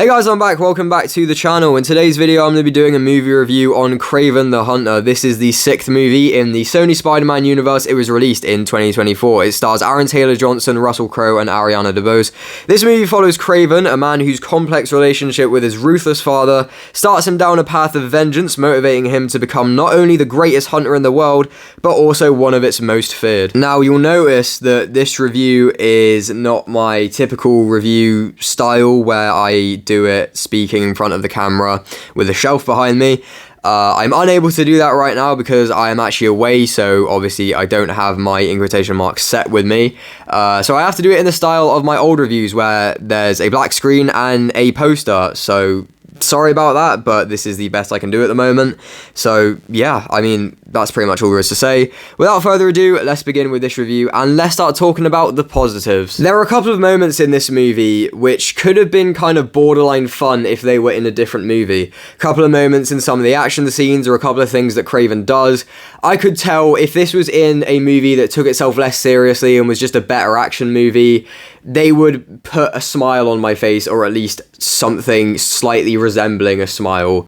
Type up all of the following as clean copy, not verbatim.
Hey guys, I'm back. Welcome back to the channel. In today's video, I'm going to be doing a movie review on Kraven the Hunter. This is the 6th movie in the Sony Spider-Man universe. It was released in 2024. It stars Aaron Taylor-Johnson, Russell Crowe, and Ariana DeBose. This movie follows Kraven, a man whose complex relationship with his ruthless father starts him down a path of vengeance, motivating him to become not only the greatest hunter in the world, but also one of its most feared. Now, you'll notice that this review is not my typical review style where I do it speaking in front of the camera with a shelf behind me. I'm unable to do that right now because I am actually away, so obviously I don't have my in quotation marks set with me. So I have to do it in the style of my old reviews where there's a black screen and a poster. So sorry about that, but this is the best I can do at the moment. So yeah, I mean, that's pretty much all there is to say. Without further ado, let's begin with this review and let's start talking about the positives. There are a couple of moments in this movie which could have been kind of borderline fun if they were in a different movie. A couple of moments in some of the action scenes or a couple of things that Kraven does. I could tell if this was in a movie that took itself less seriously and was just a better action movie, they would put a smile on my face, or at least something slightly resembling a smile.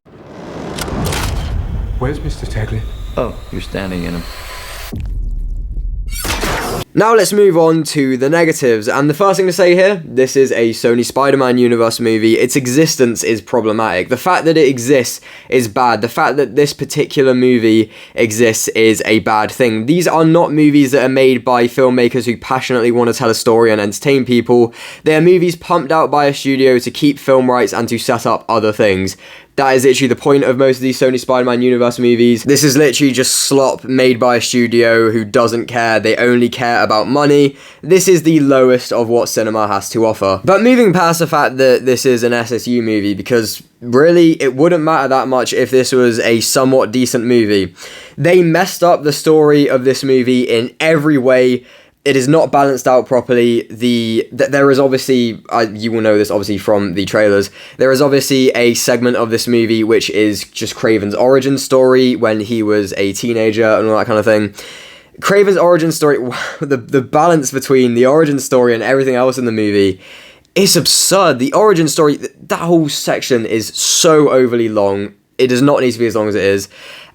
Where's Mr. Tagley? Oh, you're standing in him. Now let's move on to the negatives, and the first thing to say here, this is a Sony Spider-Man universe movie. Its existence is problematic. The fact that it exists is bad. The fact that this particular movie exists is a bad thing. These are not movies that are made by filmmakers who passionately want to tell a story and entertain people. They are movies pumped out by a studio to keep film rights and to set up other things. That is literally the point of most of these Sony Spider-Man universe movies. This is literally just slop made by a studio who doesn't care. They only care about money. This is the lowest of what cinema has to offer. But moving past the fact that this is an SSU movie, because really, it wouldn't matter that much if this was a somewhat decent movie. They messed up the story of this movie in every way. It is not balanced out properly. There is obviously, you will know this obviously from the trailers, there is obviously a segment of this movie which is just Kraven's origin story when he was a teenager and all that kind of thing. Kraven's origin story, the balance between the origin story and everything else in the movie is absurd. The origin story, that whole section is so overly long. It does not need to be as long as it is.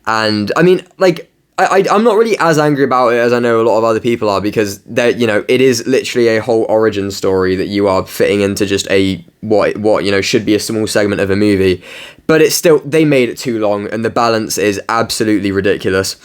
And I mean, like, I'm not really as angry about it as I know a lot of other people are, because it is literally a whole origin story that you are fitting into just a what should be a small segment of a movie. But it's still, they made it too long and the balance is absolutely ridiculous.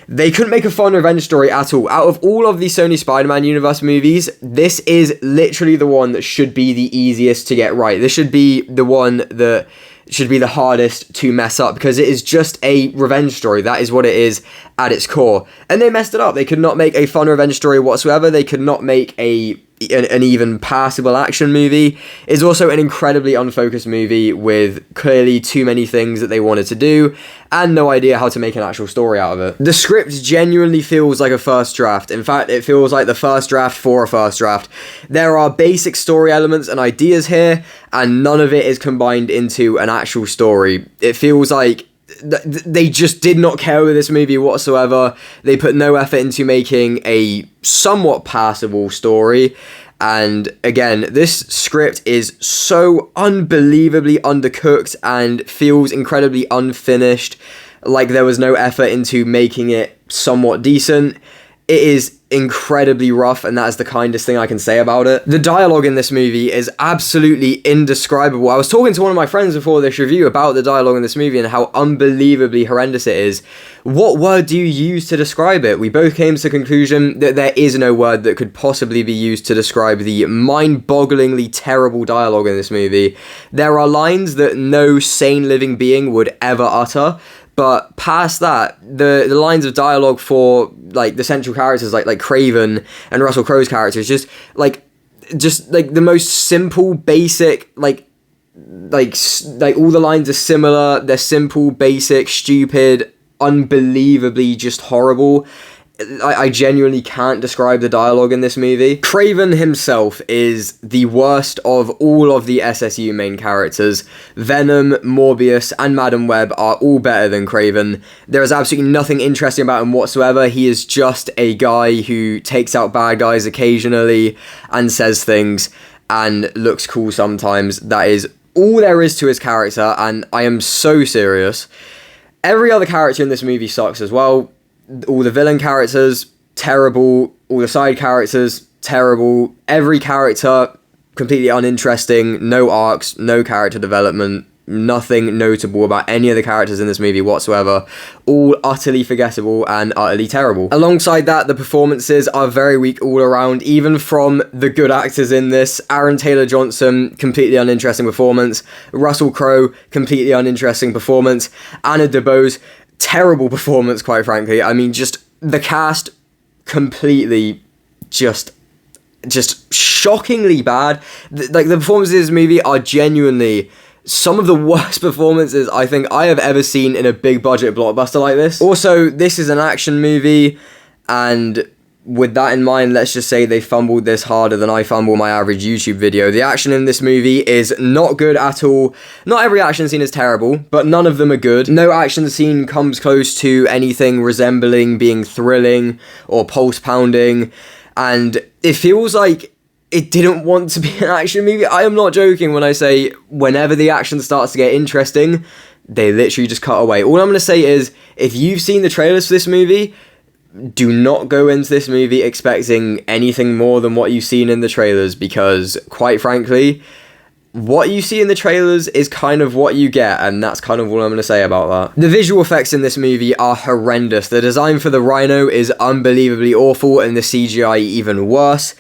They couldn't make a fun revenge story at all. Out of all of the Sony Spider-Man universe movies, this is literally the one that should be the easiest to get right. This should be the one that should be the hardest to mess up, because it is just a revenge story. That is what it is at its core. And they messed it up. They could not make a fun revenge story whatsoever. They could not make an even passable action movie. It's also an incredibly unfocused movie with clearly too many things that they wanted to do and no idea how to make an actual story out of it. The script genuinely feels like a first draft. In fact, it feels like the first draft for a first draft. There are basic story elements and ideas here, and none of it is combined into an actual story. It feels like they just did not care with this movie whatsoever. They put no effort into making a somewhat passable story. And again, this script is so unbelievably undercooked and feels incredibly unfinished, like there was no effort into making it somewhat decent. It is incredibly rough, and that is the kindest thing I can say about it. The dialogue in this movie is absolutely indescribable. I was talking to one of my friends before this review about the dialogue in this movie and how unbelievably horrendous it is. What word do you use to describe it? We both came to the conclusion that there is no word that could possibly be used to describe the mind-bogglingly terrible dialogue in this movie. There are lines that no sane living being would ever utter. But past that, the lines of dialogue for like the central characters like Kraven and Russell Crowe's characters just like the most simple, basic like all the lines are similar. They're simple, basic, stupid, unbelievably just horrible. I genuinely can't describe the dialogue in this movie. Kraven himself is the worst of all of the SSU main characters. Venom, Morbius, and Madam Web are all better than Kraven. There is absolutely nothing interesting about him whatsoever. He is just a guy who takes out bad guys occasionally and says things and looks cool sometimes. That is all there is to his character, and I am so serious. Every other character in this movie sucks as well. All the villain characters, terrible. All the side characters, terrible. Every character, completely uninteresting. No arcs, no character development. Nothing notable about any of the characters in this movie whatsoever. All utterly forgettable and utterly terrible. Alongside that, the performances are very weak all around, even from the good actors in this. Aaron Taylor-Johnson, completely uninteresting performance. Russell Crowe, completely uninteresting performance. Anna DeBose, terrible performance, quite frankly. I mean, just the cast, completely just shockingly bad. Like, the performances in this movie are genuinely some of the worst performances I think I have ever seen in a big budget blockbuster like this. Also, this is an action movie, and with that in mind, let's just say they fumbled this harder than I fumble my average YouTube video. The action in this movie is not good at all. Not every action scene is terrible, but none of them are good. No action scene comes close to anything resembling being thrilling or pulse-pounding, and it feels like it didn't want to be an action movie. I am not joking when I say whenever the action starts to get interesting, they literally just cut away. All I'm going to say is, if you've seen the trailers for this movie, do not go into this movie expecting anything more than what you've seen in the trailers, because, quite frankly, what you see in the trailers is kind of what you get, and that's kind of all I'm going to say about that. The visual effects in this movie are horrendous. The design for the Rhino is unbelievably awful, and the CGI even worse.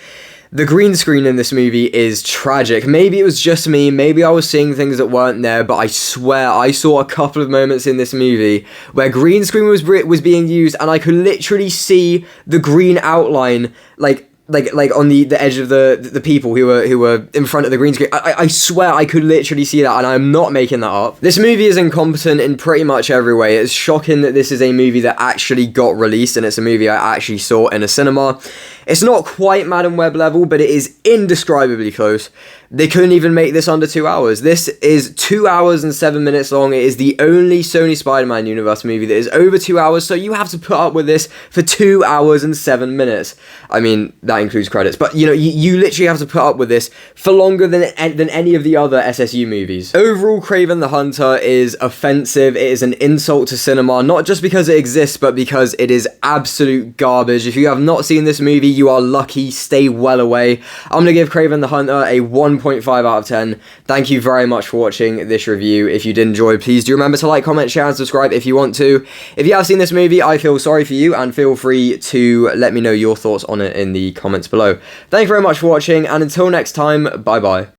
The green screen in this movie is tragic. Maybe it was just me, maybe I was seeing things that weren't there, but I swear I saw a couple of moments in this movie where green screen was being used, and I could literally see the green outline, like on the edge of the people who were in front of the green screen. I swear I could literally see that, and I'm not making that up. This movie is incompetent in pretty much every way. It's shocking that this is a movie that actually got released, and it's a movie I actually saw in a cinema. It's not quite Madam Web level, but it is indescribably close. They couldn't even make this under 2 hours. This is 2 hours and 7 minutes long. It is the only Sony Spider-Man universe movie that is over 2 hours, so you have to put up with this for 2 hours and 7 minutes. I mean, that includes credits, but you know, you literally have to put up with this for longer than any of the other SSU movies. Overall, Kraven the Hunter is offensive. It is an insult to cinema, not just because it exists, but because it is absolute garbage. If you have not seen this movie, you are lucky. Stay well away. I'm gonna give Kraven the Hunter a 1.5 out of 10. Thank you very much for watching this review. If you did enjoy, please do remember to like, comment, share, and subscribe if you want to. If you have seen this movie, I feel sorry for you, and feel free to let me know your thoughts on it in the comments below. Thank you very much for watching, and until next time, bye bye.